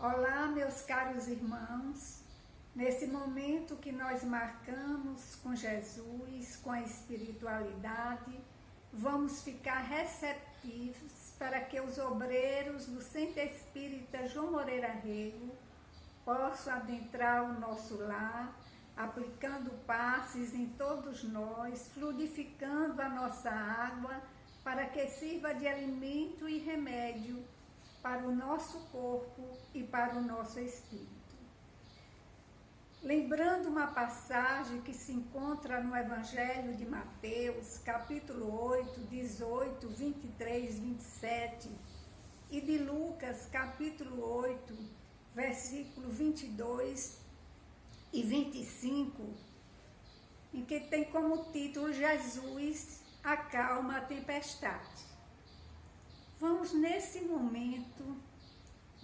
Olá, meus caros irmãos, nesse momento que nós marcamos com Jesus, com a espiritualidade, vamos ficar receptivos para que os obreiros do Centro Espírita João Moreira Rego possam adentrar o nosso lar, aplicando passes em todos nós, fluidificando a nossa água para que sirva de alimento e remédio para o nosso corpo e para o nosso espírito. Lembrando uma passagem que se encontra no Evangelho de Mateus, capítulo 8, 18, 23, 27, e de Lucas, capítulo 8, versículo 22 e 25, em que tem como título Jesus acalma a tempestade. Vamos nesse momento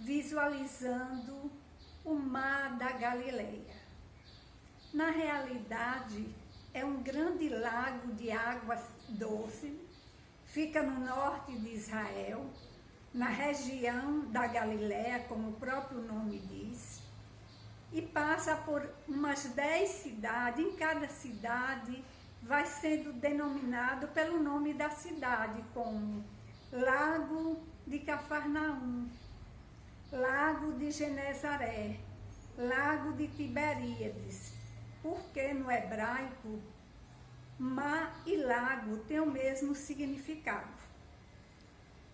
visualizando o mar da Galileia. Na realidade, é um grande lago de água doce, fica no norte de Israel, na região da Galileia, como o próprio nome diz, e passa por umas 10 cidades. Em cada cidade vai sendo denominado pelo nome da cidade, como Lago de Cafarnaum, Lago de Genezaré, Lago de Tiberíades, porque no hebraico mar e lago têm o mesmo significado.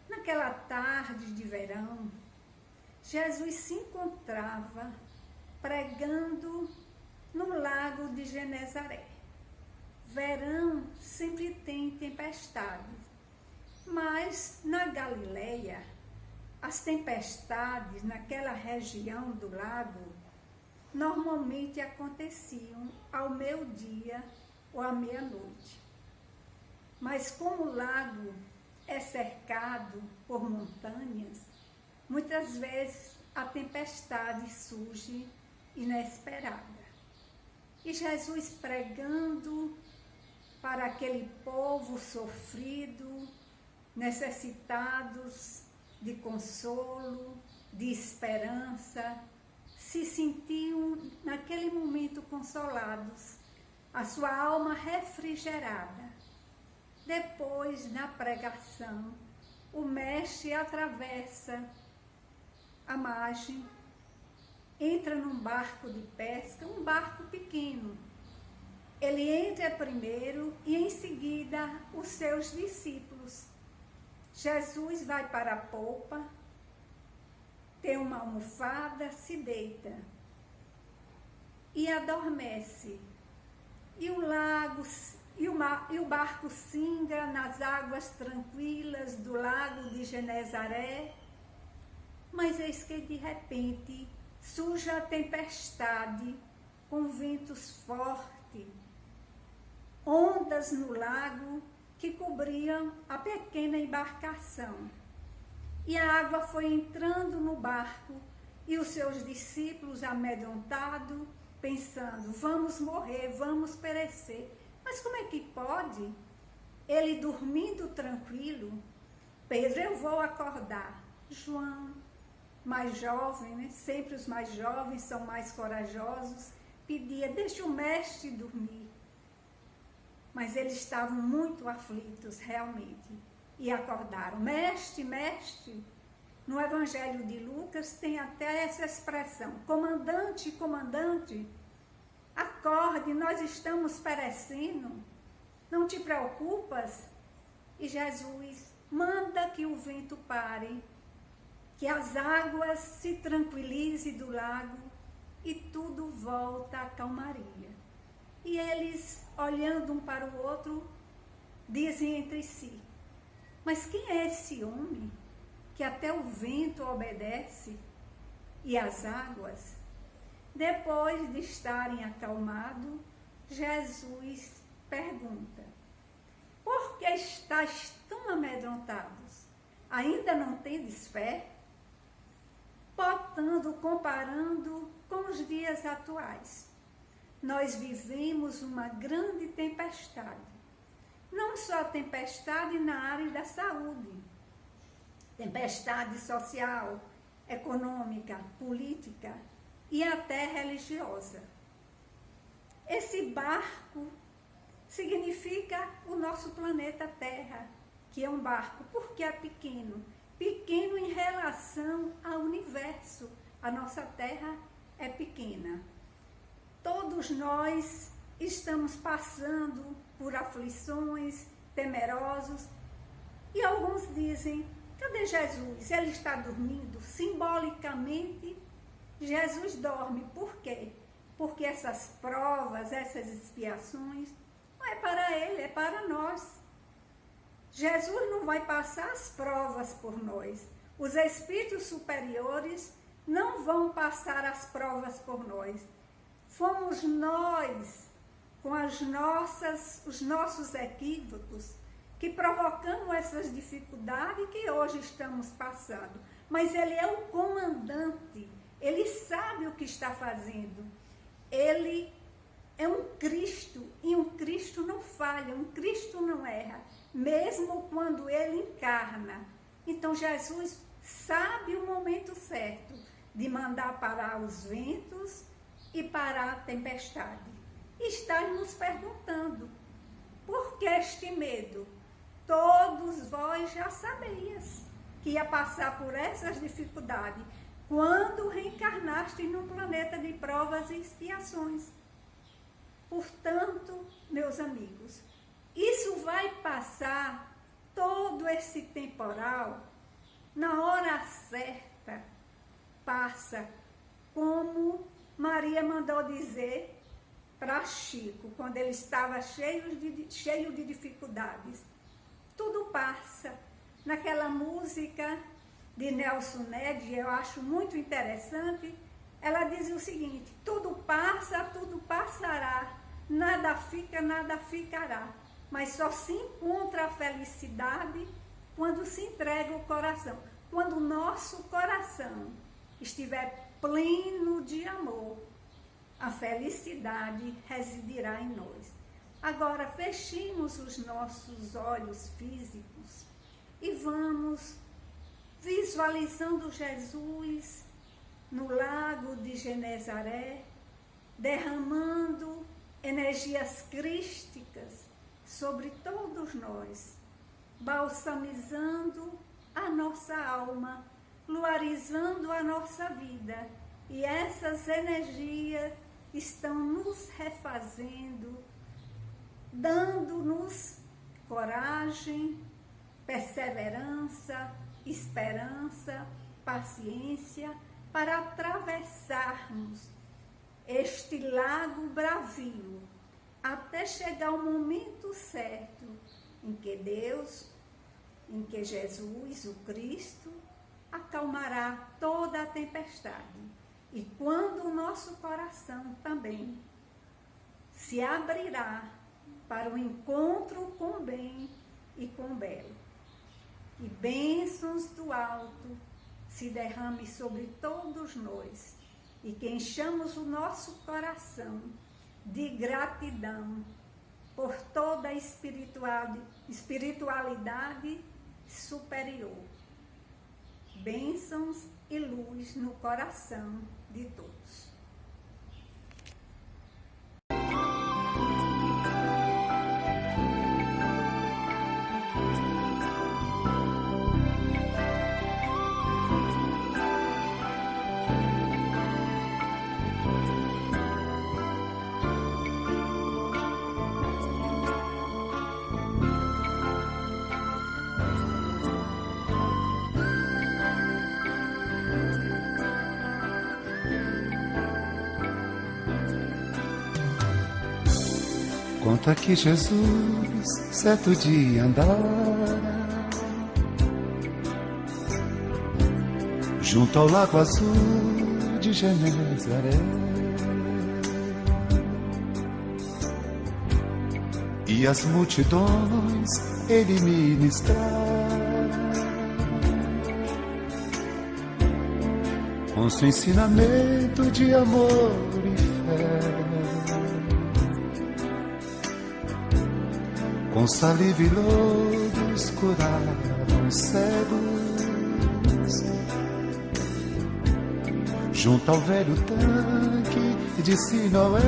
Naquela tarde de verão, Jesus se encontrava pregando no Lago de Genezaré. Verão sempre tem tempestades, mas na Galileia, as tempestades naquela região do lago normalmente aconteciam ao meio-dia ou à meia-noite. Mas como o lago é cercado por montanhas, muitas vezes a tempestade surge inesperada. E Jesus pregando para aquele povo sofrido, necessitados de consolo, de esperança, se sentiam naquele momento consolados, a sua alma refrigerada. Depois, na pregação, o mestre atravessa a margem, entra num barco de pesca, um barco pequeno. Ele entra primeiro e em seguida os seus discípulos. Jesus vai para a polpa, tem uma almofada, se deita e adormece. E o lago e o barco singra nas águas tranquilas do lago de Genezaré. Mas eis que de repente surge a tempestade com ventos fortes, ondas no lago que cobriam a pequena embarcação. E a água foi entrando no barco e os seus discípulos amedrontados, pensando, vamos morrer, vamos perecer. Mas como é que pode? Ele dormindo tranquilo, Pedro, eu vou acordar. João, mais jovem, né? Sempre os mais jovens são mais corajosos, pedia, deixa o mestre dormir. Mas eles estavam muito aflitos, realmente, e acordaram. Mestre, mestre, no Evangelho de Lucas tem até essa expressão, comandante, comandante, acorde, nós estamos perecendo, não te preocupas? E Jesus manda que o vento pare, que as águas se tranquilizem do lago e tudo volta à calmaria. E eles, olhando um para o outro, dizem entre si, mas quem é esse homem que até o vento obedece e as águas? Depois de estarem acalmados, Jesus pergunta, por que estáis tão amedrontados? Ainda não tendes fé? Portanto, comparando com os dias atuais, nós vivemos uma grande tempestade. Não só tempestade na área da saúde, tempestade social, econômica, política e até religiosa. Esse barco significa o nosso planeta Terra, que é um barco porque é pequeno. Pequeno em relação ao universo. A nossa Terra é pequena. Todos nós estamos passando por aflições, temerosos, e alguns dizem: cadê Jesus? Ele está dormindo. Simbolicamente, Jesus dorme. Por quê? Porque essas provas, essas expiações, não é para ele, é para nós. Jesus não vai passar as provas por nós. Os espíritos superiores não vão passar as provas por nós. Fomos nós, com os nossos equívocos, que provocamos essas dificuldades que hoje estamos passando. Mas ele é o comandante, ele sabe o que está fazendo. Ele é um Cristo, e um Cristo não falha, um Cristo não erra, mesmo quando ele encarna. Então Jesus sabe o momento certo de mandar parar os ventos e parar a tempestade. E está nos perguntando: por que este medo? Todos vós já sabias que ia passar por essas dificuldades quando reencarnaste num planeta de provas e expiações. Portanto, meus amigos, isso vai passar, todo esse temporal, na hora certa, passa, como Maria mandou dizer para Chico, quando ele estava cheio de dificuldades. Tudo passa. Naquela música de Nelson Ned, eu acho muito interessante, ela diz o seguinte: tudo passa, tudo passará, nada fica, nada ficará, mas só se encontra a felicidade quando se entrega o coração. Quando o nosso coração estiver pleno de amor, a felicidade residirá em nós. Agora, fechemos os nossos olhos físicos e vamos visualizando Jesus no lago de Genezaré, derramando energias crísticas sobre todos nós, balsamizando a nossa alma, luarizando a nossa vida. E essas energias estão nos refazendo, dando-nos coragem, perseverança, esperança, paciência, para atravessarmos este lago bravio, até chegar o momento certo em que Deus, em que Jesus, o Cristo, acalmará toda a tempestade. E quando o nosso coração também se abrirá para o encontro com o bem e com o belo. Que bênçãos do alto se derrame sobre todos nós e que enchamos o nosso coração de gratidão por toda a espiritualidade superior. Bênçãos e luz no coração de todos. Conta que Jesus certo dia andara junto ao lago azul de Genezaré, e as multidões ele ministrara com seu ensinamento de amor e fé. Com saliva e lodos curavam cegos, junto ao velho tanque de Siloé.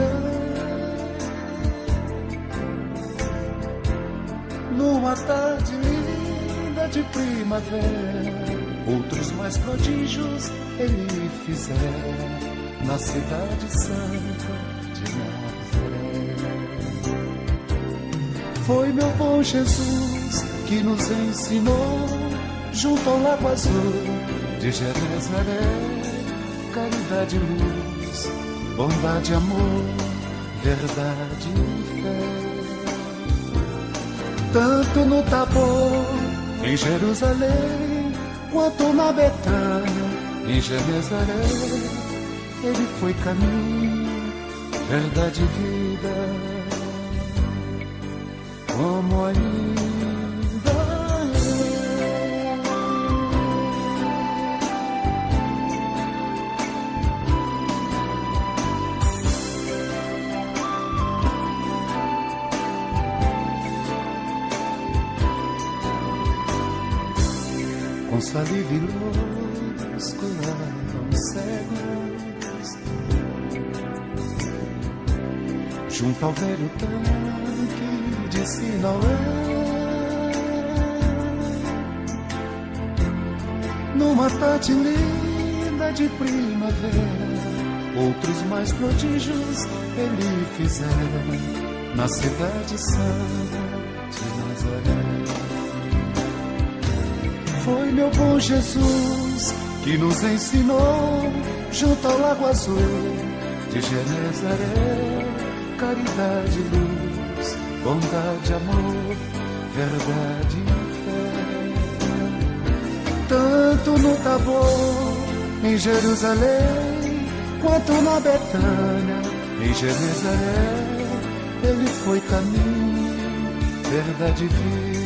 Numa tarde linda de primavera, outros mais prodígios ele fizera na cidade santa de Nazaré. Foi meu bom Jesus que nos ensinou, junto ao lago azul de Genezaré, caridade, luz, bondade, amor, verdade e fé. Tanto no Tabor, em Jerusalém, quanto na Betânia, em Genezaré, ele foi caminho, verdade e vida, como ainda é. Com saliva e luz curavam cegos, junto ao velho tanque de Siloé. Numa tarde linda de primavera, outros mais prodígios ele fizera na cidade santa de Nazaré. Foi meu bom Jesus que nos ensinou, junto ao lago azul de Genezaré, caridade, luz, bondade, amor, verdade e fé. Tanto no Tabor, em Jerusalém, quanto na Betânia, em Genezaré, ele foi caminho, verdade e vida.